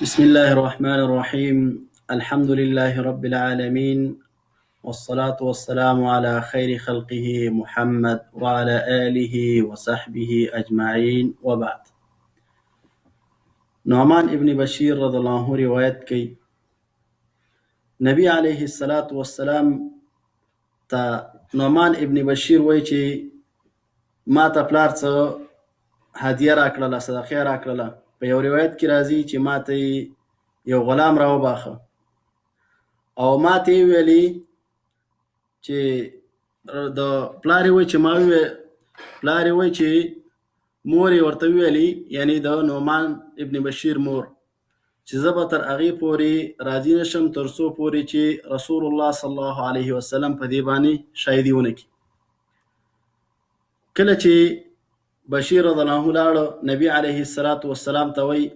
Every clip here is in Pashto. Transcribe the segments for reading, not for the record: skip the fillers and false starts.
بسم الله الرحمن الرحيم. الحمد لله رب العالمين، والصلاة والسلام على خير خلقه محمد وعلى آله وصحبه أجمعين، وبعد. نعمان ابن بشير رضي الله عنه روایت کی نبی علیه الصلاة والسلام تا نعمان ابن بشیر وای چې ما ته پلار څه هدیه راکړله، صدقه راکړله. په یو روایت کې راځي چې ما ته یو غلام راوباخه او ما ته یې ویلي چې د پلار وای چې ما پلار وای چې مور یې ورته ویلي، یعنی د نعمان ابن بشیر مور، چې زه به تر هغې پورې راضي نشم تر څو پورې چې رسول الله صلی الله علیه وسلم په دې باندې شاهدي ونه کړي. کله چې بشیر رضی الله عنه لاړ، نبی علیه الصلاة والسلام ته وایي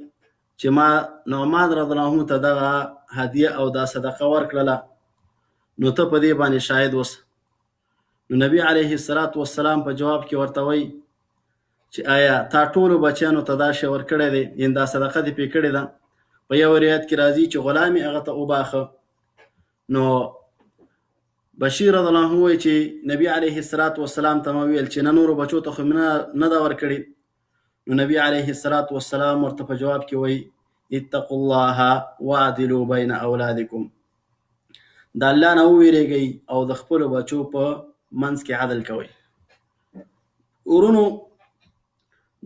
چې ما نعمان رضی الله عنه ته دغه هدیه او دا صدقه ورکړله، نو ته په دې باندې شاهد اوسه. نو نبی علیه الصلاة والسلام په جواب کې ورته وایي چې آیا تا ټولو بچیانو ته دا شی ورکړی دی، یعنې دا صدقه دې پرې کړې ده؟ په یو روایت کې راځي چې غلام یې هغه ته وباخه. نو بشیر رضی الله عنه وایي چې نبی علیه الصلاة والسلام ته مې ویل چې نه نورو بچو ته خو مې نه ده ورکړې. نو نبی علیه الصلاة والسلام ورته په جواب کې وایي اتقوا الله واعدلوا بین اولادکم، د الله نه وویرېږئ او د خپلو بچو په منځ کې عدل کوئ. ورونو،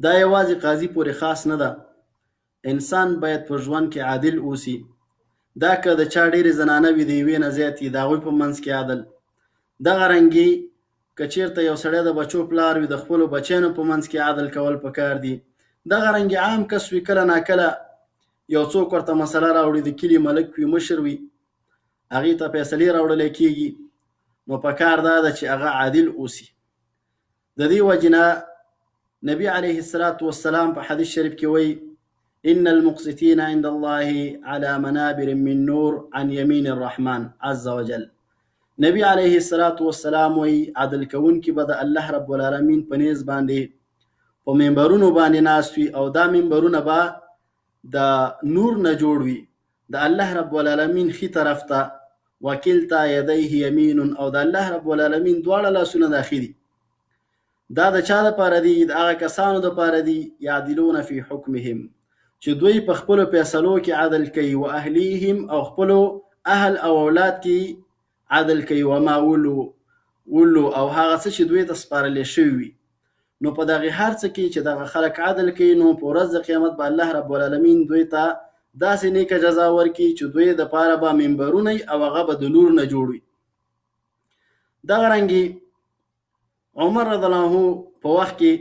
دا یوازې قاضي پورې خاص نه ده، انسان باید په ژوند کې عادل اوسي. دا که د چا ډېرې زنانه وي د یوې نه زیاتې، د هغوی په منځ کې عدل. دغه رنګې که چېرته یو سړی د بچو پلار وي، د خپلو بچیانو په منځ کې عدل کول پکار دي. دغه رنګې عام کس وي، کله ناکله یو څوک ورته مسله راوړي، د کلي ملک وي، مشر وي، هغې ته فیصلې راوړلی کېږي، نو پکار دا ده چې هغه عادل اوسي. د دې وجې نه نبی علیه الصلاة والسلام په حدیث شریف کې وایي ان المقسطین عند الله على منابر من نور عن یمین الرحمن عز وجل. نبی علیه الصلاة والسلام وایي عدل کوونکي به د الله رب العالمین په نیز باندې په منبرونو باندې ناست وي، او دا منبرونه به د نور نه جوړ وي، د الله رب العالمین ښي طرف ته، وکلتا یدیه یمین، او د الله رب العالمین دواړه لاسونه د ښي دي. دا د چا دپاره دي؟ د هغه کسانو دپاره دي یعدلون فی حکمهم، چې دوی په خپلو فیصلو کې عدل کوي، و اهلیهم، او خپلو اهل او اولاد کې عدل کوي، وما ولو، او هغه څه چې دوی ته سپارلی شوي وي. نو په دغې هر څه کې چې دغه خلک عدل کوي، نو په ورځ د قیامت به الله رب العالمین دوی ته داسې نیکه جزا ورکړي چې دوی دپاره به منبرونه او هغه به د نور نه جوړ وي. دغه رنګې عمر رضی الله عنه په وخت کې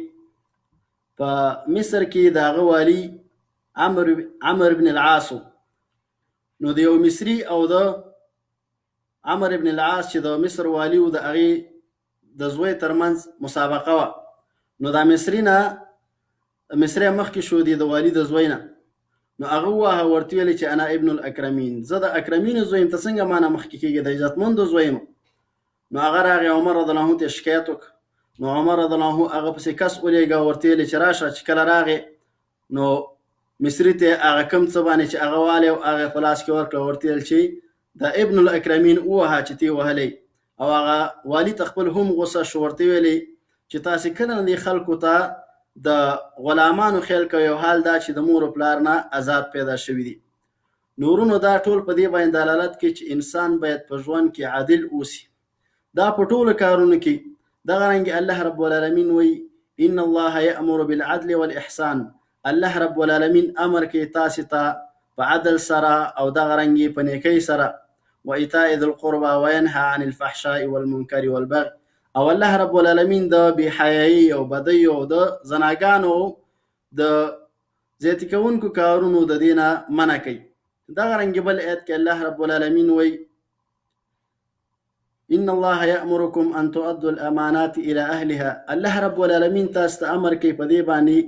په مصر کې د هغه والي عمر بن العاص، نو د یو مصري او د عمر بن العاص چې د مصر والي و، د هغې د زوی ترمنځ مسابقه وه. نو دا مصري مخکې شو د والي د زوی نه، نو هغه ووهه، ورته ویلې چې انا ابن الاکرمین، زه د اکرمینو زوی یم، ته څنګه ما نه مخکې کېږې، د عزتمندو زوی یم. نو هغه راغی عمر رضی الله عنه ته شکایت وکړ. نو عمر رضی الله عنه هغه پسې کس ولېږه، ورته ویلې چې راشه. چې کله راغی، نو مصري ته هغه کوم څه باندې چې هغه والی او هغه په لاس کې ورکړه، ورته ویل چې د ابن الاکرمین ووهه چې تی وهلی. او هغه والي ته خپل هم غوسه شو، ورته ویلې چې تاسې کله نه دې خلکو ته د غلامانو خیال کوي، او حال دا چې د مور و پلار نه آزاد پیدا شوي دي. نو ورونو، دا ټول په دې باندې دلالت کوي چې انسان باید په ژوند کې عادل اوسي، دا په ټولو کارونو کې. دغه رنګې الله رب العالمین وایي ان الله یأمر بالعدل والاحسان، الله رب العالمین امر کوي تاسې ته په عدل سره او دغه رنګې په نیکۍ سره، و ایتاء ذی القربى وینهى عن الفحشاء والمنکر والبغي، او الله رب العالمین د بېحیایي او بدۍ او د زناګانو د زیاتي کوونکو کارونو د دې نه منع کوي. دغه رنګې بل آیت کې الله رب العالمین وایي ان الله یأمرکم ان تؤدوا الامانات الى اهلها، الله رب العالمین تاسو ته امر کوي په دې باندې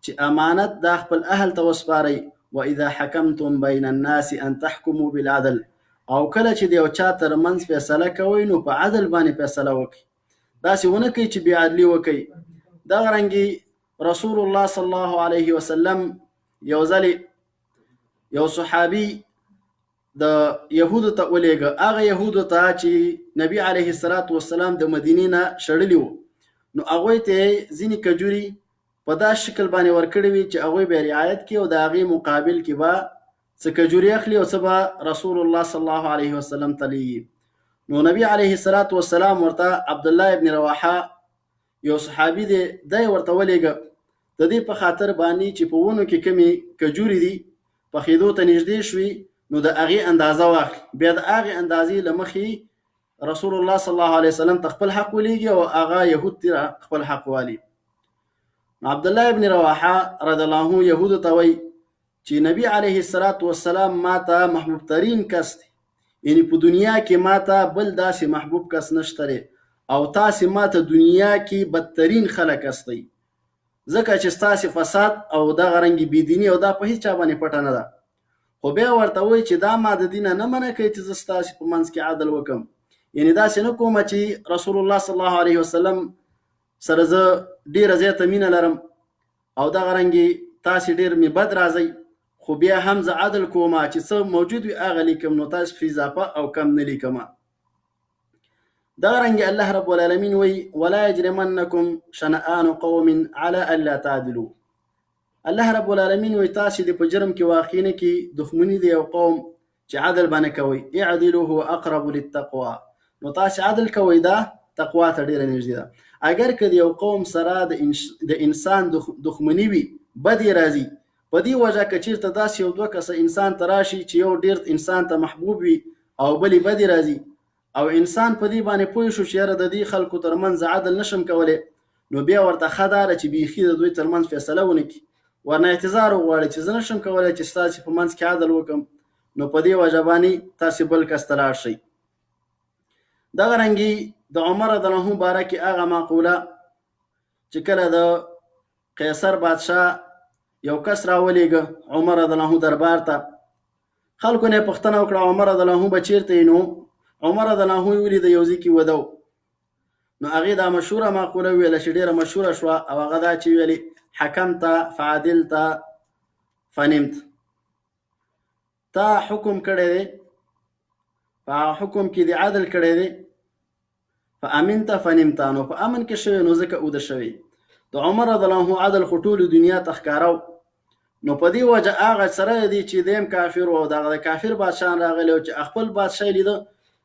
چې امانت دا خپل اهل ته وسپارئ. واذا حکمتم بین الناس ان تحکموا بالعدل، او کله چې د یو چا ترمنځ فیصله کوئ، نو په عدل باندې فیصله وکړئ، داسې ونه کوئ چې بې عدلي وکړئ. دغه رنګې رسول الله صلی الله علیه وسلم یو ځلې یو صحابي د يهودو ته ولېږه، هغه يهودو ته چې نبی علیه الصلاة والسلام د مدینې نه شړلي وو، نو هغوی ته ځینې کجوري په دا شکل باندې ورکړي وي چې هغوی به رعایت کړي او د هغې مقابل کې به څه کجوري اخلي او څه به رسول الله صلی الله علیه وسلم ته لیږي. نو نبی علیه الصلاة والسلام ورته عبدالله ابن رواحه یو صحابي دی، دی ورته ولېږه د دې په خاطر باندې چې په ونو کې کمې کجوري دي پخېدو ته نږدې شوي، نو د هغې اندازه واخلي، بیا د هغې اندازې له مخې رسول الله صلی الله علیه وسلم ته خپل حق ولېږي او هغه یهود ته خپل حق والي. عبدالله ابن رواحه رضی الله عنه یهودو ته وایي چې نبی علیه الصلاة والسلام ما ته محبوب ترین کس دی، یعنی په دنیا کې ما ته بل داسې محبوب کس نشته دی او تاسې ما ته دنیا کې بدترین خلک استئ، ځکه چې ستاسې فساد او دغه رنګې بېدیني او دا په هېڅ چا باندې پټه نه ده. خو بیا ورته وایي چې دا ما د دې نه منع کوي چې زه ستاسې په منځ کې عدل وکړم، یعنی داسې نه کومه چې رسول الله صلی الله علیه وسلم سره زه ډېره زیاته مینه لرم او دغه رنګې تاسې ډېر مې بد راځئ، خو بیا هم زه عدل کومه چې څه موجود وي هغه لیکم، نو تاسې په اضافه او کم نه لیکمه. دغه رنګې الله رب العالمین وایي ولا یجرمنکم شنآن قوم على الا تعدلوا. الله رب العالمین وایي تاسې د په جرم کې واقع نه کې دښمني د یو قوم چې عدل باندې کوئ، اعدلوا هو اقرب للتقوى، نو تاسې عدل کوئ دا تقوا ته ډېره نږدې ده. اگر که د یو قوم سره د انسان دښمني وي، بد یې راځي، په دې وجه که چېرته داسې یو دوه کسه انسان ته راشي چې یو ډېر انسان ته محبوب وي او بل یې بد یې راځي او انسان په دې باندې پوه شو چې یاره د دې خلکو ترمنځ عدل نشم کولی، نو بیا ورته ښه دا ده چې بیخي د دوی ترمنځ فیصله ونه کړي، ورنه اعتذار وغواړي چې زه نشم کولی چې ستاسې په منځ کې عدل وکړم، نو په دې وجه باندې تاسې بل کس ته لاړ شئ. دغه رنګې د عمر رضی الله عنه باره کې هغه معقوله چې کله د قیصر بادشاه یو کس راولېږه عمر رضی الله عنه دربار ته، خلکو نه یې پوښتنه وکړه عمر رضی الله عنه به چېرته یې؟ نو عمر رضی الله عنه یې ولیده یو ځای کې وده و، نو هغې دا مشهوره معقوله وویله چې ډېره مشهوره شوه او هغه دا چې ویلې حکمت فعدلت فنمت، تا حکم کړی دی، په حکم کې دی عدل کړی دی، فامنت فنمت، نو په امن کې شوی نو ځکه اوده شوی. د عمر رضی الله عنه عدل خو ټولو دنیا ته ښکاره، نو په دې وجه هغه سره دی چې دیم کافر و او دغه د کافر بادشاه راغلی او چې خپل بادشاه لیده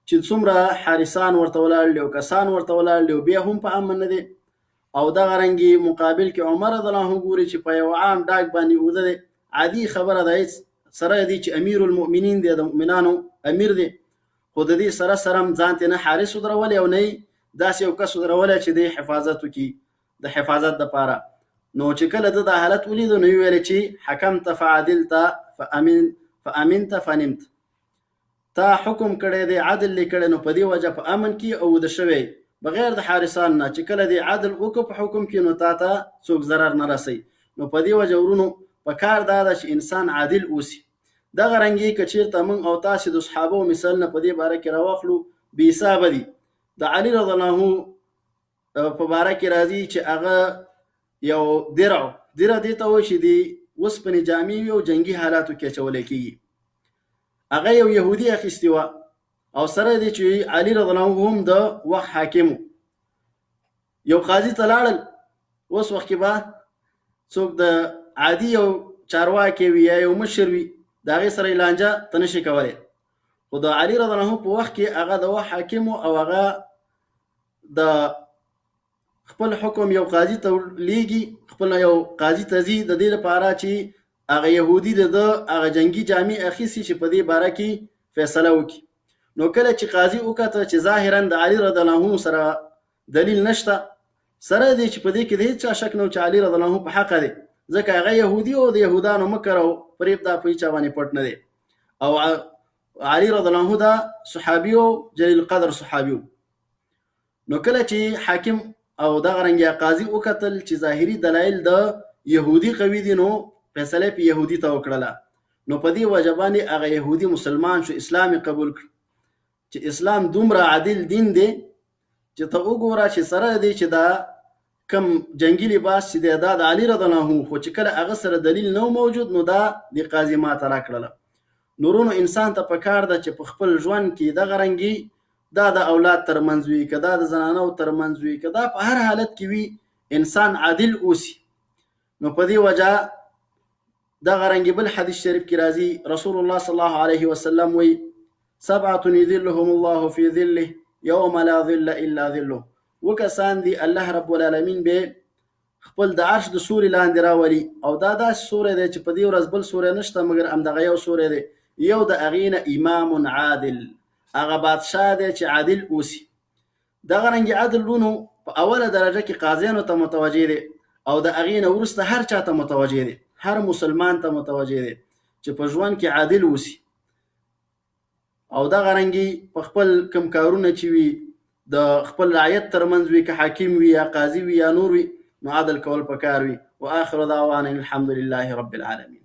چې څومره حارسان ورته ولاړ دي او کسان ورته ولاړ دي او بیا هم په امن نه دی، او دغه رنګې مقابل کې عمر رضی الله عنه ګوري چې په یو عام ډاک باندې اوده دی، عادي خبره ده، هېڅ سره دی چې امیر المؤمنین دی، د مؤمنانو امیر دی، خو د دې سره سره هم ځان ته نه حارس ودرولی او نه داسې یو کس ودرولی چې د حفاظت وکړي د حفاظت دپاره. نو چې کله د حالت ولیدو نو ویل چې حکمت فعدلت فامنت فنمت، تا حکم کړی دی عدل لیکړی، نو په دې وجه په امن کې او د شوی بغیر د حارسان نه چې کله دی عدل وکړو په حکم کې نو تا ته څوک ضرر نه رسي. نو په دې وجه ورونو په کار دا ده چې انسان عادل اوسي. دغه رنګې که چېرته موږ او تاسې د صحابو مثالونه په دې باره کې راواخلو بې حسابه دي. د علي رضی الله عنه په باره کې راځي چې هغه یو درع دې ته وایي چې د اوسپنې جامې وي او جنګي حالاتو کې اچولی کېږي، هغه یو یهودي اخیستې وه او سره دی چې علي رضی الله عنه هم د وخت حاکم و، یو قاضي ته لاړل، اوس وخت کې به څوک د عادي یو چارواکی وي یا یو مشر وي د هغې سره یې لانجه ته نشي کولی، خو د علي رضی الله عنه په وخت کې هغه د وخت حاکم و او هغه د خپل حکم یو قاضي ته لیږي، خپل یو قاضي ته ځي د دې لپاره چې هغه یهودي د هغه جنګي جامې اخیستي چې په دې باره کې فیصله وکړي. نو کله چې قاضي وکته چې ظاهرا د علي رضی الله عنه سره دلیل نشته، سره دی چې په دې کې د هېڅ چا شک نه و چې علي رضی الله عنه په حقه دی، ځکه هغه یهودي او د یهودانو مکر او فریب دا په هېچا باندې پټ نه دی، او علي رضی الله عنه دا صحابي او جلیل القدر صحابي و. نو کله چې حاکم او دغه رنګه قاضي وکتل چې ظاهري دلایل د يهودي قوي دي، نو فیصله په يهودي ته وکړه، نو په دې وجه باندې هغه يهودي مسلمان شو، اسلام قبول کړ، چې اسلام دومره عادل دین دی چې ته وګوره چې سره دی چې دا کم جنگي لباس چې دا د علي رضی الله عنه خو چې کله هغه سره دلیل نو موجود، نو دا د قاضي ماته راکړله. نورونو انسان ته پکار ده چې په خپل ژوند کې دغه رنګي دا د اولاد ترمنځ وي، که دا د زنانو ترمنځ وي، که دا په هر حالت کې وي انسان عادل اوسي. نو په دې وجه دغه رنګي بل حدیث شریف کې راځي، رسول الله صلی الله علیه وسلم وی 7 یذلهم الله فی ظله یوم لا ظل الا ظله. وکسان دي الله رب العالمین به خپل د عرش د سوري لاندې راولي، او دا داسې سوری دی چې په دې ورځ بل سوری نشته مګر همدغه یو سوری دی. یو د هغې نه امام عادل، هغه بادشاه دی چې عادل اوسي. دغه رنګې عدل لونو په اوله درجه کې قاضیانو ته متوجه دی، او د هغې نه وروسته هر چا ته متوجه دی، هر مسلمان ته متوجه دی چې په ژوند کې عادل اوسي. او دغه رنګې په خپل کوم کارونه چې وي د خپل رعیت ترمنځ وي، که حاکم وي یا قاضي وي یا نور وي، نو عدل کول پکار وي. واخر دعوانا الحمد لله رب العالمين.